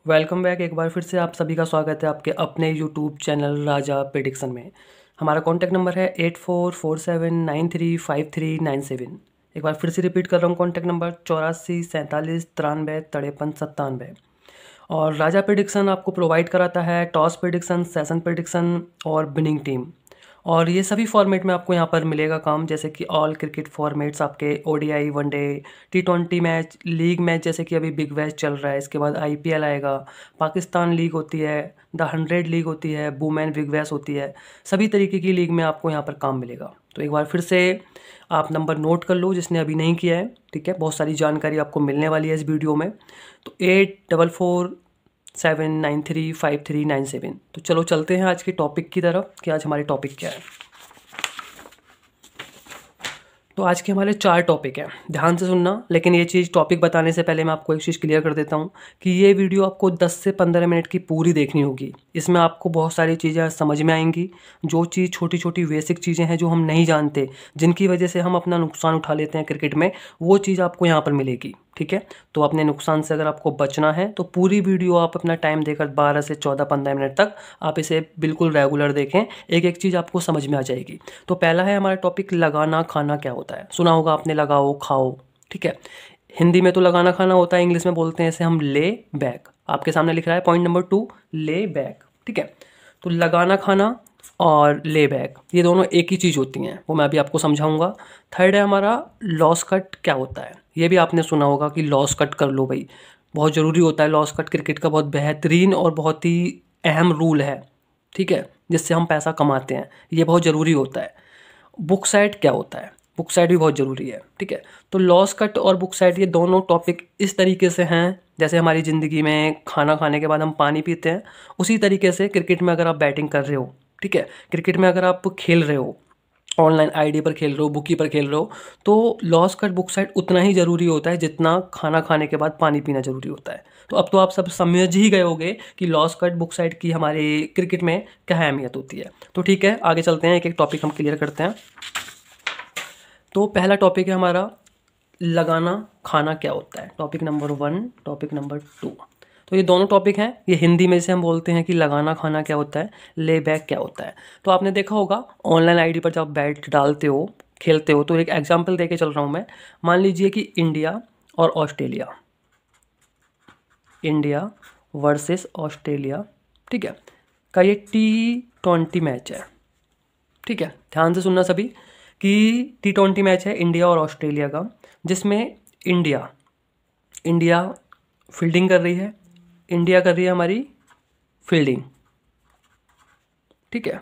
Welcome back. एक बार फिर से आप सभी का स्वागत है आपके अपने यूट्यूब चैनल राजा प्रेडिक्शन में। हमारा कॉन्टैक्ट नंबर है 8447935397। एक बार फिर से रिपीट कर रहा हूँ, कॉन्टैक्ट नंबर 8447935397। और राजा प्रेडिक्शन आपको प्रोवाइड कराता है टॉस प्रेडिक्शन, सेशन प्रेडिक्शन और विनिंग टीम। और ये सभी फॉर्मेट में आपको यहाँ पर मिलेगा काम, जैसे कि ऑल क्रिकेट फॉर्मेट्स, आपके ओडीआई, वनडे, टी20 मैच, लीग मैच, जैसे कि अभी बिग बैश चल रहा है। इसके बाद आईपीएल आएगा, पाकिस्तान लीग होती है, द 100 लीग होती है, वुमेन बिग बैश होती है। सभी तरीके की लीग में आपको यहाँ पर काम मिलेगा। तो एक बार फिर से आप नंबर नोट कर लो जिसने अभी नहीं किया है, ठीक है। बहुत सारी जानकारी आपको मिलने वाली है इस वीडियो में। तो 8447935397। तो चलो चलते हैं आज के टॉपिक की तरफ कि आज हमारे टॉपिक क्या है। तो आज के हमारे 4 टॉपिक हैं, ध्यान से सुनना। लेकिन ये चीज़ टॉपिक बताने से पहले मैं आपको एक चीज़ क्लियर कर देता हूँ कि ये वीडियो आपको 10 से 15 मिनट की पूरी देखनी होगी। इसमें आपको बहुत सारी चीज़ें समझ में आएंगी। जो चीज़ छोटी छोटी बेसिक चीज़ें हैं जो हम नहीं जानते, जिनकी वजह से हम अपना नुकसान उठा लेते हैं क्रिकेट में, वो चीज़ आपको यहाँ पर मिलेगी, ठीक है। तो अपने नुकसान से अगर आपको बचना है तो पूरी वीडियो आप अपना टाइम देकर 12 से 14-15 मिनट तक आप इसे बिल्कुल रेगुलर देखें। एक एक चीज़ आपको समझ में आ जाएगी। तो पहला है हमारा टॉपिक, लगाना खाना क्या होता है। सुना होगा आपने, लगाओ खाओ, ठीक है। हिंदी में तो लगाना खाना होता है, इंग्लिश में बोलते हैं इसे हम ले बैक। आपके सामने लिख रहा है पॉइंट नंबर 2, ले बैक, ठीक है। तो लगाना खाना और ले बैक ये दोनों एक ही चीज़ होती हैं, वो मैं अभी आपको समझाऊंगा। थर्ड है हमारा लॉस कट क्या होता है। ये भी आपने सुना होगा कि लॉस कट कर लो भाई, बहुत ज़रूरी होता है। लॉस कट क्रिकेट का बहुत बेहतरीन और बहुत ही अहम रूल है, ठीक है, जिससे हम पैसा कमाते हैं। ये बहुत ज़रूरी होता है। बुक साइड क्या होता है, बुक साइड भी बहुत ज़रूरी है, ठीक है। तो लॉस कट और बुक साइड ये दोनों टॉपिक इस तरीके से हैं, जैसे हमारी ज़िंदगी में खाना खाने के बाद हम पानी पीते हैं, उसी तरीके से क्रिकेट में अगर आप बैटिंग कर रहे हो, ठीक है, क्रिकेट में अगर आप खेल रहे हो, ऑनलाइन आईडी पर खेल रहे हो, बुकी पर खेल रहे हो, तो लॉस कट बुक साइड उतना ही ज़रूरी होता है जितना खाना खाने के बाद पानी पीना ज़रूरी होता है। तो अब तो आप सब समझ ही गए होंगे कि लॉस कट बुक साइड की हमारे क्रिकेट में क्या अहमियत होती है। तो ठीक है, आगे चलते हैं, एक एक टॉपिक हम क्लियर करते हैं। तो पहला टॉपिक है हमारा, लगाना खाना क्या होता है। Topic number 1, topic number 2। तो ये दोनों टॉपिक हैं। ये हिंदी में से हम बोलते हैं कि लगाना खाना क्या होता है, ले बैक क्या होता है। तो आपने देखा होगा ऑनलाइन आईडी पर जब आप बैट डालते हो, खेलते हो, तो एक एग्जांपल देके चल रहा हूँ मैं। मान लीजिए कि इंडिया और ऑस्ट्रेलिया, इंडिया वर्सेस ऑस्ट्रेलिया, ठीक है, का ये T20 मैच है, ठीक है। ध्यान से सुनना सभी कि T20 मैच है इंडिया और ऑस्ट्रेलिया का, जिसमें इंडिया इंडिया फील्डिंग कर रही है, इंडिया कर रही है हमारी फील्डिंग, ठीक है।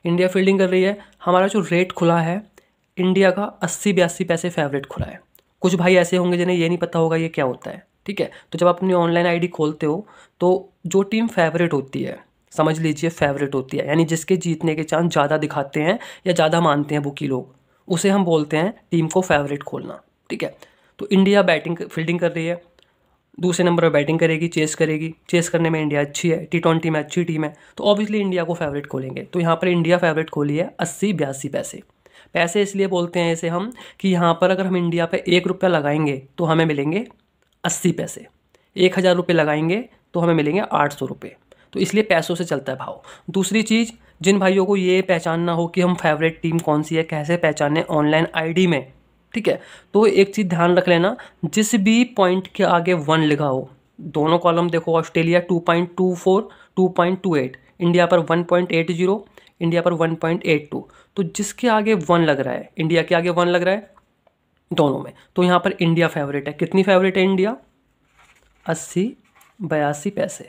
इंडिया फील्डिंग कर रही है। हमारा जो रेट खुला है इंडिया का 80-82 पैसे फेवरेट खुला है। कुछ भाई ऐसे होंगे जिन्हें ये नहीं पता होगा ये क्या होता है, ठीक है। तो जब आप अपनी ऑनलाइन आईडी खोलते हो तो जो टीम फेवरेट होती है, समझ लीजिए फेवरेट होती है, यानी जिसके जीतने के चांस ज़्यादा दिखाते हैं या ज़्यादा मानते हैं बुकी लोग, उसे हम बोलते हैं टीम को फेवरेट खोलना, ठीक है। तो इंडिया बैटिंग फील्डिंग कर रही है, दूसरे नंबर पर बैटिंग करेगी, चेस करेगी। चेस करने में इंडिया अच्छी है, T20 में अच्छी टीम है, तो ऑब्वियसली इंडिया को फेवरेट खोलेंगे। तो यहाँ पर इंडिया फेवरेट खोली है 80-82 पैसे। पैसे इसलिए बोलते हैं इसे हम कि यहाँ पर अगर हम इंडिया पे 1 रुपया लगाएंगे तो हमें मिलेंगे 80 पैसे, 1000 रुपये लगाएंगे तो हमें मिलेंगे 800 रुपये। तो इसलिए पैसों से चलता है भाव। दूसरी चीज़, जिन भाइयों को ये पहचानना हो कि हम फेवरेट टीम कौन सी है, कैसे पहचाने ऑनलाइन आईडी में, ठीक है, तो एक चीज़ ध्यान रख लेना, जिस भी पॉइंट के आगे 1 लिखा हो, दोनों कॉलम देखो, ऑस्ट्रेलिया 2.24, 2.28, इंडिया पर 1.80, इंडिया पर 1.82, तो जिसके आगे 1 लग रहा है, इंडिया के आगे 1 लग रहा है दोनों में, तो यहाँ पर इंडिया फेवरेट है। कितनी फेवरेट है इंडिया? 80-82 पैसे,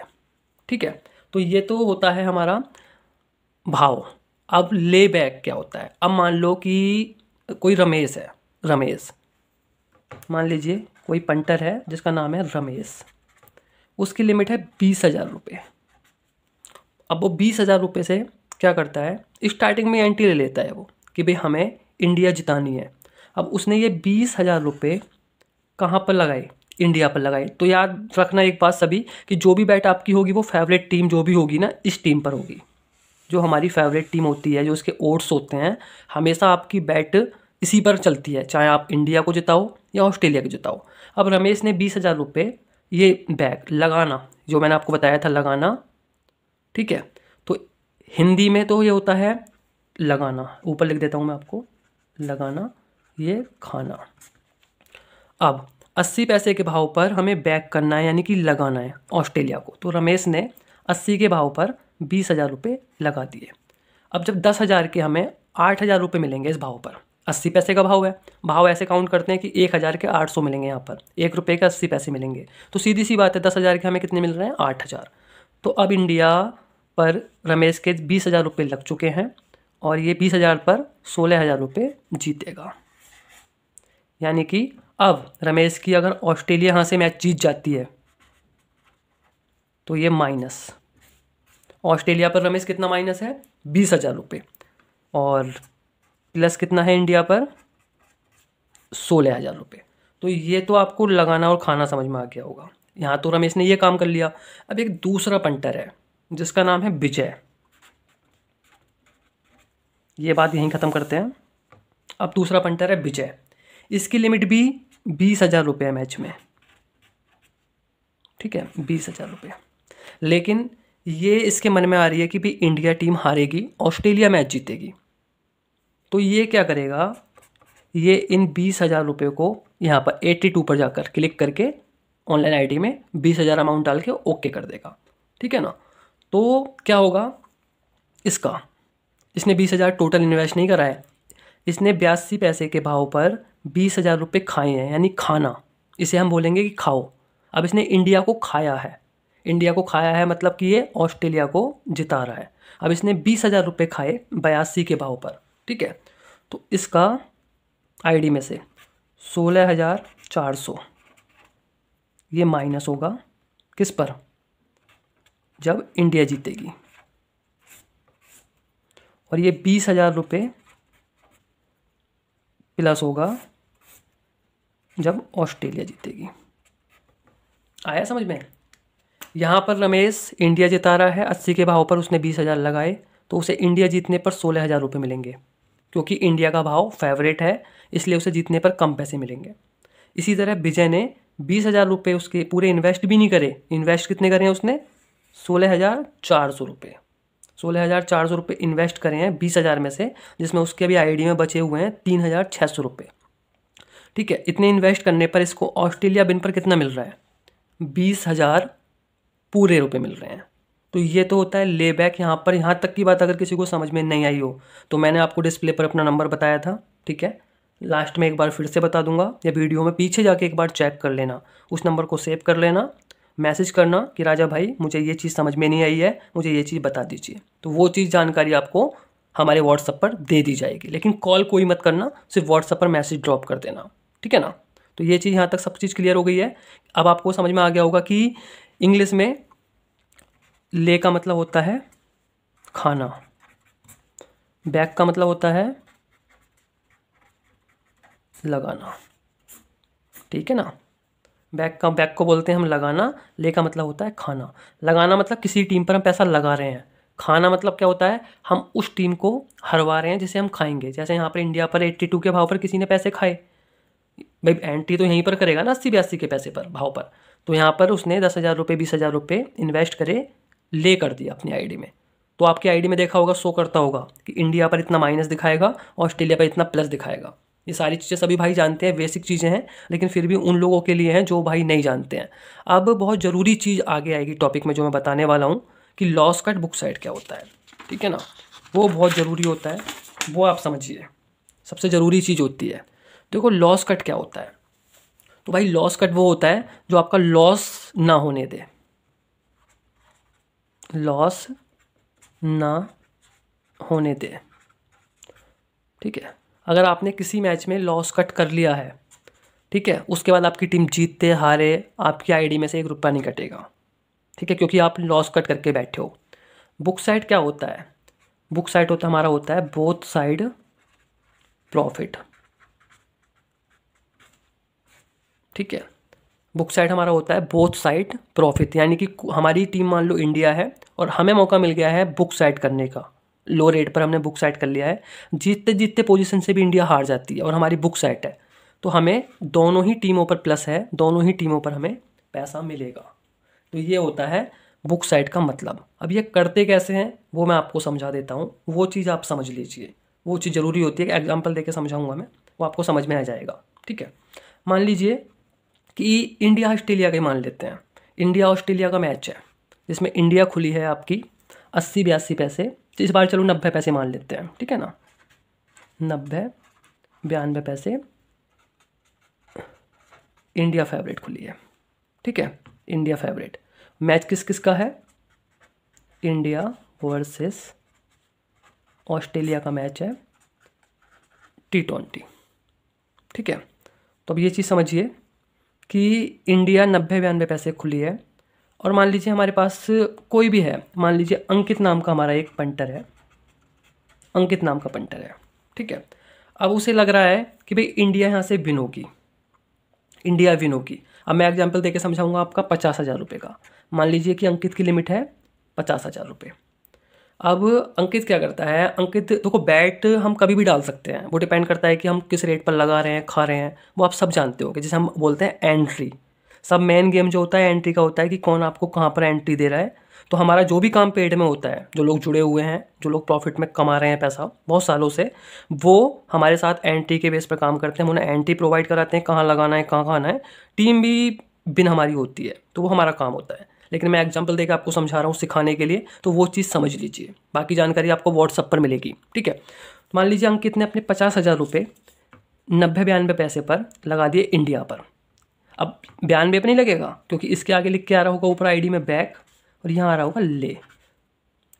ठीक है। तो ये तो होता है हमारा भाव। अब ले बैक क्या होता है। अब मान लो कि कोई रमेश है, रमेश, मान लीजिए कोई पंटर है जिसका नाम है रमेश, उसकी लिमिट है 20,000 रुपये। अब वो 20,000 रुपये से क्या करता है, स्टार्टिंग में एंट्री ले लेता है वो कि भाई हमें इंडिया जितानी है। अब उसने ये 20,000 रुपये कहाँ पर लगाए, इंडिया पर लगाए। तो याद रखना एक बात सभी कि जो भी बैट आपकी होगी वो फेवरेट टीम जो भी होगी ना, इस टीम पर होगी। जो हमारी फेवरेट टीम होती है, जो उसके ओट्स होते हैं, हमेशा आपकी बैट इसी पर चलती है, चाहे आप इंडिया को जिताओ या ऑस्ट्रेलिया को जिताओ। अब रमेश ने 20,000 रुपये ये बैग लगाना, जो मैंने आपको बताया था लगाना, ठीक है। तो हिंदी में तो ये होता है लगाना, ऊपर लिख देता हूँ मैं आपको, लगाना, ये खाना। अब 80 पैसे के भाव पर हमें बैक करना है, यानी कि लगाना है ऑस्ट्रेलिया को। तो रमेश ने 80 के भाव पर 20,000 रुपये लगा दिए। अब जब 10,000 के हमें 8,000 रुपये मिलेंगे इस भाव पर, 80 पैसे का भाव है, भाव ऐसे काउंट करते हैं कि 1,000 के 800 मिलेंगे, यहाँ पर 1 रुपये के 80 पैसे मिलेंगे। तो सीधी सी बात है, 10,000 के हमें कितने मिल रहे हैं, 8,000। तो अब इंडिया पर रमेश के 20,000 रुपये लग चुके हैं और ये 20,000 पर 16,000 रुपये जीतेगा। यानी कि अब रमेश की अगर ऑस्ट्रेलिया यहाँ से मैच जीत जाती है तो ये माइनस, ऑस्ट्रेलिया पर रमेश कितना माइनस है, 20,000 रुपये, और प्लस कितना है इंडिया पर, 16,000 रुपये। तो ये तो आपको लगाना और खाना समझ में आ गया होगा। यहाँ तो रमेश ने ये काम कर लिया। अब एक दूसरा पंटर है जिसका नाम है विजय, ये बात यहीं ख़त्म करते हैं। अब दूसरा पंटर है विजय, इसकी लिमिट भी 20,000 रुपये है मैच में, ठीक है, 20,000 रुपये। लेकिन ये इसके मन में आ रही है कि भी इंडिया टीम हारेगी, ऑस्ट्रेलिया मैच जीतेगी। तो ये क्या करेगा, ये इन 20,000 रुपये को यहाँ पर 82 पर जाकर क्लिक करके ऑनलाइन आईडी में 20,000 अमाउंट डाल के ओके कर देगा, ठीक है ना। तो क्या होगा इसका, इसने 20,000 टोटल इन्वेस्ट नहीं करा है, इसने 82 पैसे के भाव पर 20,000 रुपये खाए हैं, यानी खाना, इसे हम बोलेंगे कि खाओ। अब इसने इंडिया को खाया है, इंडिया को खाया है मतलब कि ये ऑस्ट्रेलिया को जिता रहा है। अब इसने 20,000 रुपये खाए 82 के भाव पर, ठीक है। तो इसका आईडी में से 16,400 ये माइनस होगा किस पर, जब इंडिया जीतेगी, और ये 20,000 रुपये प्लस होगा जब ऑस्ट्रेलिया जीतेगी। आया समझ में। यहाँ पर रमेश इंडिया जिता रहा है, 80 के भाव पर उसने 20,000 लगाए, तो उसे इंडिया जीतने पर 16,000 रुपये मिलेंगे, क्योंकि इंडिया का भाव फेवरेट है इसलिए उसे जीतने पर कम पैसे मिलेंगे। इसी तरह विजय ने 20,000 रुपये उसके पूरे इन्वेस्ट भी नहीं करे, इन्वेस्ट कितने करे हैं उसने, 16,400 रुपये, 16,400 रुपये इन्वेस्ट करे हैं 20,000 में से, जिसमें उसके अभी आईडी में बचे हुए हैं 3,600 रुपये, ठीक है। इतने इन्वेस्ट करने पर इसको ऑस्ट्रेलिया बिन पर कितना मिल रहा है, 20,000 पूरे रुपए मिल रहे हैं। तो ये तो होता है ले बैक। यहाँ पर यहाँ तक की बात अगर किसी को समझ में नहीं आई हो तो मैंने आपको डिस्प्ले पर अपना नंबर बताया था, ठीक है, लास्ट में एक बार फिर से बता दूंगा, या वीडियो में पीछे जाके एक बार चेक कर लेना, उस नंबर को सेव कर लेना, मैसेज करना कि राजा भाई मुझे ये चीज़ समझ में नहीं आई है, मुझे ये चीज़ बता दीजिए। तो वो चीज़ जानकारी आपको हमारे व्हाट्सएप पर दे दी जाएगी, लेकिन कॉल कोई मत करना, सिर्फ व्हाट्सएप पर मैसेज ड्रॉप कर देना, ठीक है ना। तो ये चीज़ यहाँ तक सब चीज़ क्लियर हो गई है। अब आपको समझ में आ गया होगा कि इंग्लिश में ले का मतलब होता है खाना, बैक का मतलब होता है लगाना, ठीक है ना। बैक को बोलते हैं हम लगाना, ले का मतलब होता है खाना। लगाना मतलब किसी टीम पर हम पैसा लगा रहे हैं, खाना मतलब क्या होता है, हम उस टीम को हरवा रहे हैं जिसे हम खाएंगे। जैसे यहाँ पर इंडिया पर 82 के भाव पर किसी ने पैसे खाए, भाई एंट्री तो यहीं पर करेगा ना 80-82 के पैसे पर भाव पर, तो यहाँ पर उसने 10,000 रुपये 20,000 रुपये इन्वेस्ट करे, ले कर दिया अपनी आईडी में। तो आपकी आईडी में देखा होगा, शो करता होगा कि इंडिया पर इतना माइनस दिखाएगा, ऑस्ट्रेलिया पर इतना प्लस दिखाएगा। ये सारी चीज़ें सभी भाई जानते हैं, बेसिक चीज़ें हैं, लेकिन फिर भी उन लोगों के लिए हैं जो भाई नहीं जानते हैं। अब बहुत ज़रूरी चीज़ आगे आएगी टॉपिक में जो मैं बताने वाला हूँ कि लॉस कट बुक साइड क्या होता है, ठीक है ना, वो बहुत ज़रूरी होता है, वो आप समझिए, सबसे ज़रूरी चीज़ होती है। देखो लॉस कट क्या होता है, तो भाई लॉस कट वो होता है जो आपका लॉस ना होने दे, लॉस ना होने दे, ठीक है। अगर आपने किसी मैच में लॉस कट कर लिया है, ठीक है, उसके बाद आपकी टीम जीतते हारे आपकी आईडी में से 1 रुपया नहीं कटेगा, ठीक है, क्योंकि आप लॉस कट करके बैठे हो। बुक साइड क्या होता है, बुक साइड हमारा होता है बोथ साइड प्रॉफिट, ठीक है। बुक साइड हमारा होता है बोथ साइड प्रॉफिट, यानी कि हमारी टीम मान लो इंडिया है और हमें मौका मिल गया है बुक साइड करने का, लो रेट पर हमने बुक साइड कर लिया है, जीतते जीतते पोजीशन से भी इंडिया हार जाती है और हमारी बुक साइड है, तो हमें दोनों ही टीमों पर प्लस है, दोनों ही टीमों पर हमें पैसा मिलेगा। तो ये होता है बुक साइड का मतलब। अब ये करते कैसे हैं वो मैं आपको समझा देता हूँ, वो चीज़ आप समझ लीजिए। वो चीज़ ज़रूरी होती है कि एग्जाम्पल देके समझाऊंगा मैं, वो आपको समझ में आ जाएगा। ठीक है, मान लीजिए कि इंडिया ऑस्ट्रेलिया का ही मान लेते हैं। इंडिया ऑस्ट्रेलिया का मैच है जिसमें इंडिया खुली है आपकी 80-82 पैसे, तो इस बार चलो 90 पैसे मान लेते हैं, ठीक है ना, 90-92 पैसे इंडिया फेवरेट खुली है। ठीक है, इंडिया फेवरेट। मैच किस किस का है? इंडिया वर्सेस ऑस्ट्रेलिया का मैच है, T20। ठीक है, तो अब ये चीज़ समझिए कि इंडिया 90-92 पैसे खुली है, और मान लीजिए हमारे पास कोई भी है, मान लीजिए अंकित नाम का हमारा एक पंटर है, अंकित नाम का पंटर है। ठीक है, अब उसे लग रहा है कि भाई इंडिया यहाँ से विन होगी, इंडिया विन होगी। अब मैं एग्जांपल देके समझाऊंगा आपका 50,000 रुपये का। मान लीजिए कि अंकित की लिमिट है 50,000 रुपये। अब अंकित क्या करता है, अंकित देखो बैट हम कभी भी डाल सकते हैं, वो डिपेंड करता है कि हम किस रेट पर लगा रहे हैं, खा रहे हैं, वो आप सब जानते हो कि जैसे हम बोलते हैं एंट्री। सब मेन गेम जो होता है एंट्री का होता है कि कौन आपको कहाँ पर एंट्री दे रहा है। तो हमारा जो भी काम पेड में होता है, जो लोग जुड़े हुए हैं, जो लोग प्रॉफिट में कमा रहे हैं पैसा बहुत सालों से, वो हमारे साथ एंट्री के बेस पर काम करते हैं। हम उन्हें एंट्री प्रोवाइड कराते हैं, कहाँ लगाना है, कहाँ खाना है। टीम भी बिन हमारी होती है, तो वो हमारा काम होता है। लेकिन मैं एग्जांपल देकर आपको समझा रहा हूँ सिखाने के लिए, तो वो चीज़ समझ लीजिए। बाकी जानकारी आपको व्हाट्सअप पर मिलेगी। ठीक है, मान लीजिए अंकित ने अपने 50,000 रुपये 90-92 पैसे पर लगा दिए इंडिया पर। अब 92 पे नहीं लगेगा क्योंकि इसके आगे लिख के आ रहा होगा ऊपर आईडी में बैक, और यहाँ आ रहा होगा ले।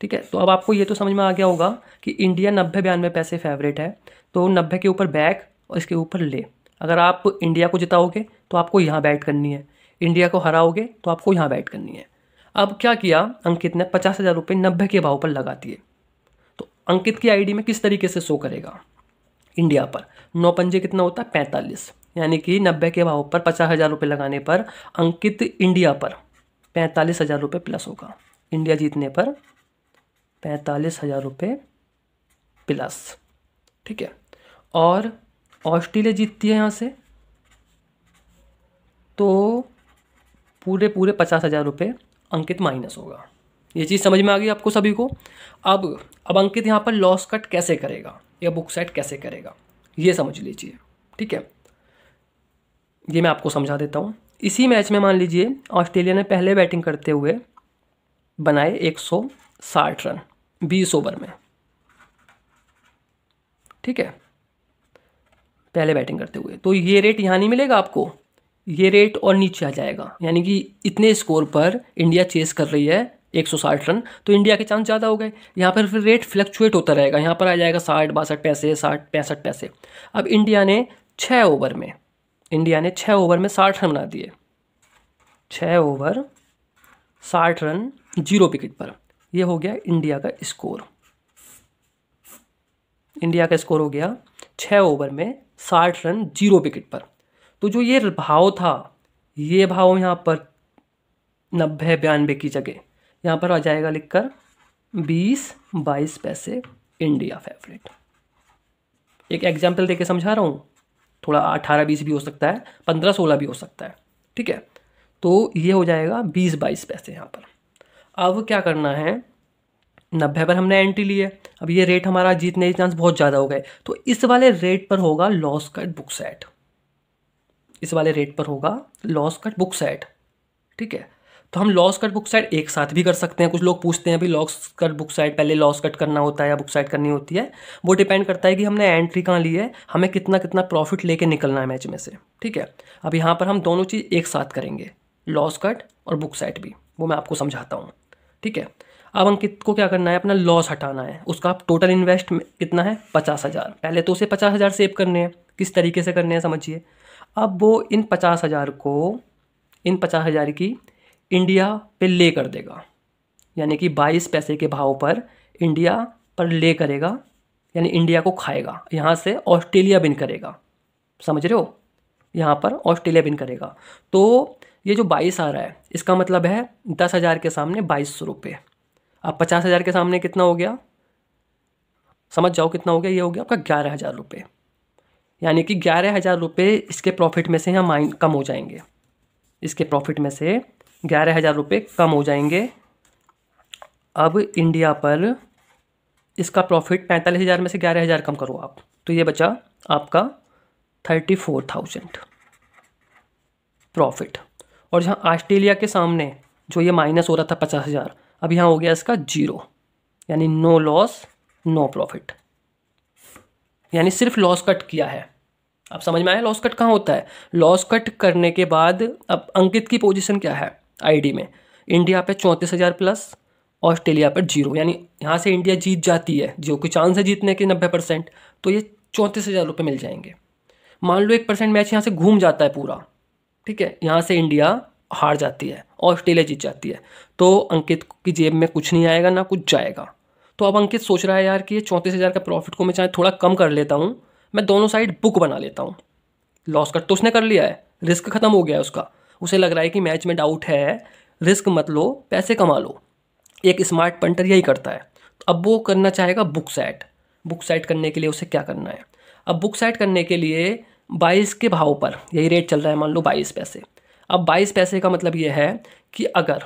ठीक है, तो अब आपको ये तो समझ में आ गया होगा कि इंडिया 90-92 पैसे फेवरेट है, तो 90 के ऊपर बैक और इसके ऊपर ले। अगर आप इंडिया को जिताओगे तो आपको यहाँ बैट करनी है, इंडिया को हराओगे तो आपको यहाँ बैट करनी है। अब क्या किया अंकित ने, 50,000 रुपये 90 के भाव पर लगा दिए। तो अंकित की आईडी में किस तरीके से शो करेगा, इंडिया पर 9 पंजे कितना होता है 45, यानी कि 90 के भाव पर 50,000 रुपये लगाने पर अंकित इंडिया पर 45,000 रुपये प्लस होगा। इंडिया जीतने पर 45,000 रुपये प्लस। ठीक है, और ऑस्ट्रेलिया जीतती है यहाँ से तो पूरे 50,000 रुपये अंकित माइनस होगा। ये चीज़ समझ में आ गई आपको सभी को। अब अंकित यहाँ पर लॉस कट कैसे करेगा या बुक साइड कैसे करेगा ये समझ लीजिए। ठीक है, ये मैं आपको समझा देता हूँ। इसी मैच में मान लीजिए ऑस्ट्रेलिया ने पहले बैटिंग करते हुए बनाए 160 रन 20 ओवर में। ठीक है, पहले बैटिंग करते हुए, तो ये रेट यहाँ नहीं मिलेगा आपको, ये रेट और नीचे आ जाएगा। यानी कि इतने स्कोर पर इंडिया चेस कर रही है 160 रन, तो इंडिया के चांस ज़्यादा हो गए। यहाँ पर फिर रेट फ्लक्चुएट होता रहेगा, यहाँ पर आ जाएगा 60-62 पैसे, 60-65 पैसे। अब इंडिया ने 6 ओवर में 60 रन बना दिए, 6 ओवर 60 रन 0 विकेट पर। ये हो गया इंडिया का स्कोर। इंडिया का स्कोर हो गया 6 ओवर में 60 रन 0 विकेट पर। तो जो ये भाव था, ये भाव यहाँ पर 90-92 की जगह यहाँ पर आ जाएगा लिखकर 20-22 पैसे इंडिया फेवरेट। एक एग्जाम्पल देके समझा रहा हूँ, थोड़ा 18-20 भी हो सकता है, 15-16 भी हो सकता है। ठीक है, तो ये हो जाएगा 20-22 पैसे यहाँ पर। अब क्या करना है, 90 पर हमने एंट्री ली है, अब ये रेट हमारा जीतने के चांस बहुत ज़्यादा हो गए, तो इस वाले रेट पर होगा लॉस कट बुक साइड। इस वाले रेट पर होगा लॉस कट बुक साइड। ठीक है, तो हम लॉस कट बुक साइड एक साथ भी कर सकते हैं। कुछ लोग पूछते हैं भाई लॉस कट बुक साइड पहले लॉस कट करना होता है या बुक साइड करनी होती है। वो डिपेंड करता है कि हमने एंट्री कहाँ ली है, हमें कितना कितना प्रॉफिट लेके निकलना है मैच में से। ठीक है, अब यहाँ पर हम दोनों चीज़ एक साथ करेंगे, लॉस कट और बुक साइड भी, वो मैं आपको समझाता हूँ। ठीक है, अब अंकित को क्या करना है, अपना लॉस हटाना है। उसका टोटल इन्वेस्ट कितना है 50,000। पहले तो उसे 50,000 सेव करने हैं, किस तरीके से करने हैं समझिए। अब वो इन 50,000 की इंडिया पे ले कर देगा, यानी कि 22 पैसे के भाव पर इंडिया पर ले करेगा, यानी इंडिया को खाएगा। यहाँ से ऑस्ट्रेलिया विन करेगा, समझ रहे हो, यहाँ पर ऑस्ट्रेलिया विन करेगा। तो ये जो 22 आ रहा है इसका मतलब है 10,000 के सामने 2200 रुपये। अब 50,000 के सामने कितना हो गया, समझ जाओ कितना हो गया, ये हो गया आपका 11,000 रुपये। यानी कि 11,000 रुपये इसके प्रॉफिट में से यहाँ कम हो जाएंगे, इसके प्रॉफिट में से 11,000 रुपये कम हो जाएंगे। अब इंडिया पर इसका प्रॉफिट 45,000 में से 11,000 कम करो आप, तो ये बचा आपका 34,000 प्रॉफिट। और जहाँ ऑस्ट्रेलिया के सामने जो ये माइनस हो रहा था 50,000, अब यहाँ हो गया इसका 0, यानी नो लॉस नो प्रॉफिट, यानी सिर्फ लॉस कट किया है। अब समझ में आया लॉस कट कहाँ होता है। लॉस कट करने के बाद अब अंकित की पोजीशन क्या है आईडी में, इंडिया पे 34,000 प्लस, ऑस्ट्रेलिया पर 0, यानी यहाँ से इंडिया जीत जाती है, जो कि चांस है जीतने के 90%, तो ये 34,000 रुपये मिल जाएंगे। मान लो 1% मैच यहाँ से घूम जाता है पूरा, ठीक है, यहाँ से इंडिया हार जाती है, ऑस्ट्रेलिया जीत जाती है, तो अंकित की जेब में कुछ नहीं आएगा ना कुछ जाएगा। तो अब अंकित सोच रहा है यार कि ये 34,000 का प्रॉफिट को मैं चाहे थोड़ा कम कर लेता हूँ, मैं दोनों साइड बुक बना लेता हूँ। लॉस कट तो उसने कर लिया है, रिस्क खत्म हो गया है उसका, उसे लग रहा है कि मैच में डाउट है, रिस्क मत लो, पैसे कमा लो। एक स्मार्ट पंटर यही करता है। तो अब वो करना चाहेगा बुक सेट। बुक सेट करने के लिए उसे क्या करना है, अब बुक सेट करने के लिए 22 के भाव पर, यही रेट चल रहा है मान लो 22 पैसे। अब 22 पैसे का मतलब ये है कि अगर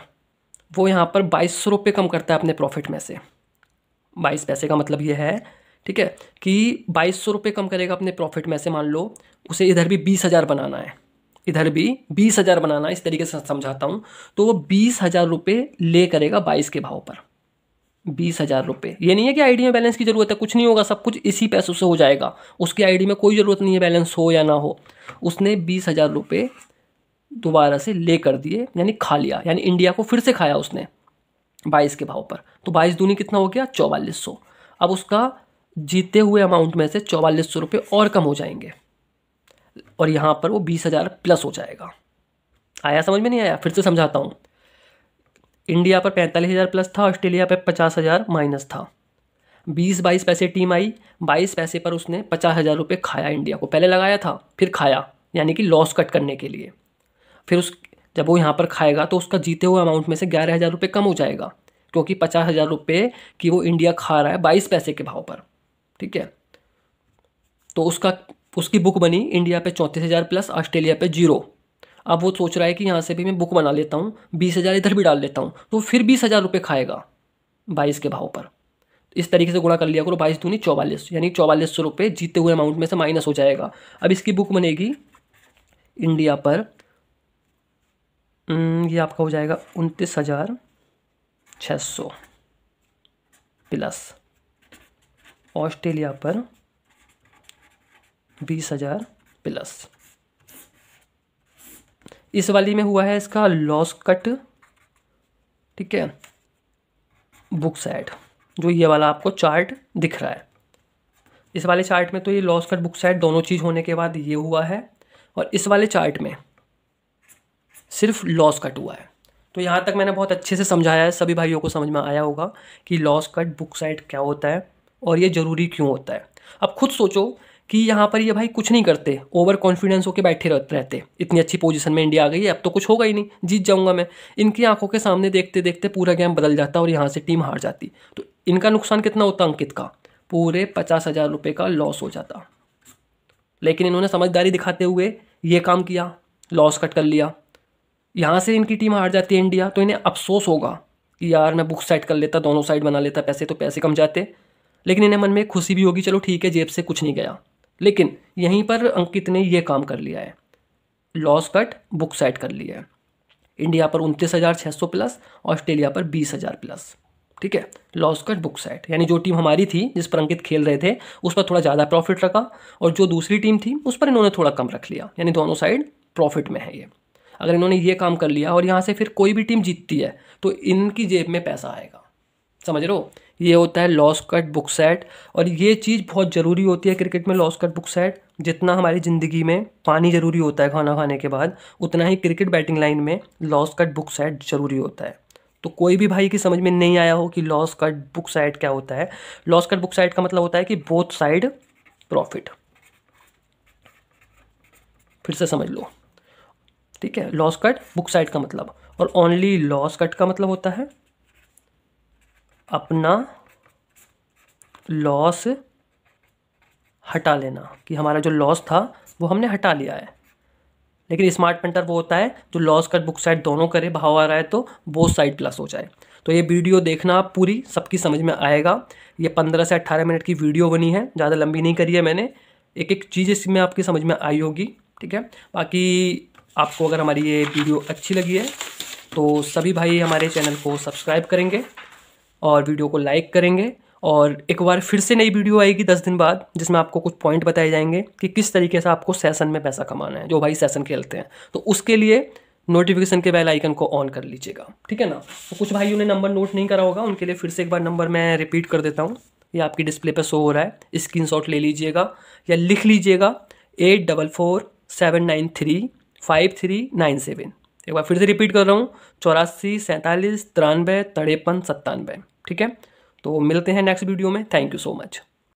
वो यहाँ पर 2200 रुपये कम करता है अपने प्रॉफिट में से, 22 पैसे का मतलब ये है, ठीक है, कि 2200 रुपये कम करेगा अपने प्रॉफिट में से, मान लो उसे इधर भी 20,000 बनाना है, इधर भी 20,000 बनाना है, इस तरीके से समझाता हूँ। तो वो 20,000 रुपये ले करेगा 22 के भाव पर, 20,000 रुपये। ये नहीं है कि आईडी में बैलेंस की ज़रूरत है, कुछ नहीं होगा, सब कुछ इसी पैसों से हो जाएगा, उसकी आईडी में कोई ज़रूरत नहीं है बैलेंस हो या ना हो। उसने 20,000 रुपये दोबारा से ले कर दिए, यानी खा लिया, यानी इंडिया को फिर से खाया उसने 22 के भाव पर। तो 22 दूनी कितना हो गया 4400। अब उसका जीते हुए अमाउंट में से 4400 रुपये और कम हो जाएंगे, और यहाँ पर वो 20,000 प्लस हो जाएगा। आया समझ में नहीं आया, फिर से समझाता हूँ। इंडिया पर 45,000 प्लस था, ऑस्ट्रेलिया पर 50,000 माइनस था। 20-22 पैसे टीम आई, 22 पैसे पर उसने 50,000 रुपये खाया, इंडिया को पहले लगाया था फिर खाया, यानी कि लॉस कट करने के लिए। फिर उस जब वो यहाँ पर खाएगा तो उसका जीते हुए अमाउंट में से 11,000 रुपये कम हो जाएगा, क्योंकि 50,000 रुपये की वो इंडिया खा रहा है 22 पैसे के भाव पर, ठीक है। तो उसकी बुक बनी इंडिया पे 34,000 प्लस, ऑस्ट्रेलिया पे 0। अब वो सोच रहा है कि यहाँ से भी मैं बुक बना लेता हूँ, 20,000 इधर भी डाल लेता हूँ, तो फिर 20,000 रुपये खाएगा 22 के भाव पर। इस तरीके से गुणा कर लिया करो, 22 दूनी 44, यानी 4400 रुपये जीते हुए अमाउंट में से माइनस हो जाएगा। अब इसकी बुक बनेगी इंडिया पर, ये आपका हो जाएगा 29,600 प्लस, ऑस्ट्रेलिया पर 20,000 प्लस। इस वाली में हुआ है इसका लॉस कट, ठीक है, बुक साइड, जो ये वाला आपको चार्ट दिख रहा है। इस वाले चार्ट में तो ये लॉस कट बुक साइड दोनों चीज़ होने के बाद ये हुआ है, और इस वाले चार्ट में सिर्फ लॉस कट हुआ है। तो यहाँ तक मैंने बहुत अच्छे से समझाया है, सभी भाइयों को समझ में आया होगा कि लॉस कट बुक साइड क्या होता है और ये ज़रूरी क्यों होता है। अब खुद सोचो कि यहाँ पर ये भाई कुछ नहीं करते, ओवर कॉन्फिडेंस होकर बैठे रहते, इतनी अच्छी पोजीशन में इंडिया आ गई है, अब तो कुछ होगा ही नहीं, जीत जाऊंगा मैं। इनकी आंखों के सामने देखते देखते पूरा गेम बदल जाता और यहाँ से टीम हार जाती, तो इनका नुकसान कितना होता अंकित का, पूरे 50,000 रुपये का लॉस हो जाता। लेकिन इन्होंने समझदारी दिखाते हुए ये काम किया, लॉस कट कर लिया, यहाँ से इनकी टीम हार जाती है इंडिया, तो इन्हें अफसोस होगा कि यार मैं बुक साइड कर लेता, दोनों साइड बना लेता, पैसे तो पैसे कम जाते। लेकिन इन्हें मन में खुशी भी होगी, चलो ठीक है जेब से कुछ नहीं गया। लेकिन यहीं पर अंकित ने ये काम कर लिया है, लॉस कट बुक साइड कर लिया है। इंडिया पर 29,600 प्लस, ऑस्ट्रेलिया पर 20,000 प्लस, ठीक है, लॉस कट बुक साइड, यानी जो टीम हमारी थी जिस पर अंकित खेल रहे थे उस पर थोड़ा ज़्यादा प्रॉफिट रखा, और जो दूसरी टीम थी उस पर इन्होंने थोड़ा कम रख लिया, यानी दोनों साइड प्रॉफिट में है ये। अगर इन्होंने ये काम कर लिया और यहाँ से फिर कोई भी टीम जीतती है तो इनकी जेब में पैसा आएगा, समझ रहे हो। ये होता है लॉस कट बुक साइड, और ये चीज़ बहुत ज़रूरी होती है क्रिकेट में, लॉस कट बुक साइड। जितना हमारी ज़िंदगी में पानी ज़रूरी होता है खाना खाने के बाद, उतना ही क्रिकेट बैटिंग लाइन में लॉस कट बुक साइड ज़रूरी होता है। तो कोई भी भाई की समझ में नहीं आया हो कि लॉस कट बुक साइड क्या होता है, लॉस कट बुक साइड का मतलब होता है कि बोथ साइड प्रॉफिट। फिर से समझ लो, ठीक है, लॉस कट बुक साइड का मतलब, और ओनली लॉस कट का मतलब होता है अपना लॉस हटा लेना, कि हमारा जो लॉस था वो हमने हटा लिया है। लेकिन स्मार्ट पेंटर वो होता है जो लॉस कट बुक साइड दोनों करे, भाव आ रहा है तो बोथ साइड प्लस हो जाए। तो ये वीडियो देखना आप पूरी, सबकी समझ में आएगा। ये 15 से 18 मिनट की वीडियो बनी है, ज़्यादा लंबी नहीं करी है मैंने। एक एक चीज़ इसमें आपकी समझ में आई होगी, ठीक है। बाकी आपको अगर हमारी ये वीडियो अच्छी लगी है तो सभी भाई हमारे चैनल को सब्सक्राइब करेंगे और वीडियो को लाइक करेंगे। और एक बार फिर से नई वीडियो आएगी 10 दिन बाद, जिसमें आपको कुछ पॉइंट बताए जाएंगे कि किस तरीके से आपको सेशन में पैसा कमाना है, जो भाई सेशन खेलते हैं। तो उसके लिए नोटिफिकेशन के बेल आइकन को ऑन कर लीजिएगा, ठीक है ना। तो कुछ भाइयों ने नंबर नोट नहीं करा होगा, उनके लिए फिर से एक बार नंबर मैं रिपीट कर देता हूँ। ये आपकी डिस्प्ले पर शो हो रहा है, स्क्रीनशॉट ले लीजिएगा या लिख लीजिएगा 8447935397। एक बार फिर से रिपीट कर रहा हूँ, 84 47 93 53 97, ठीक है। तो मिलते हैं नेक्स्ट वीडियो में। Thank you so much.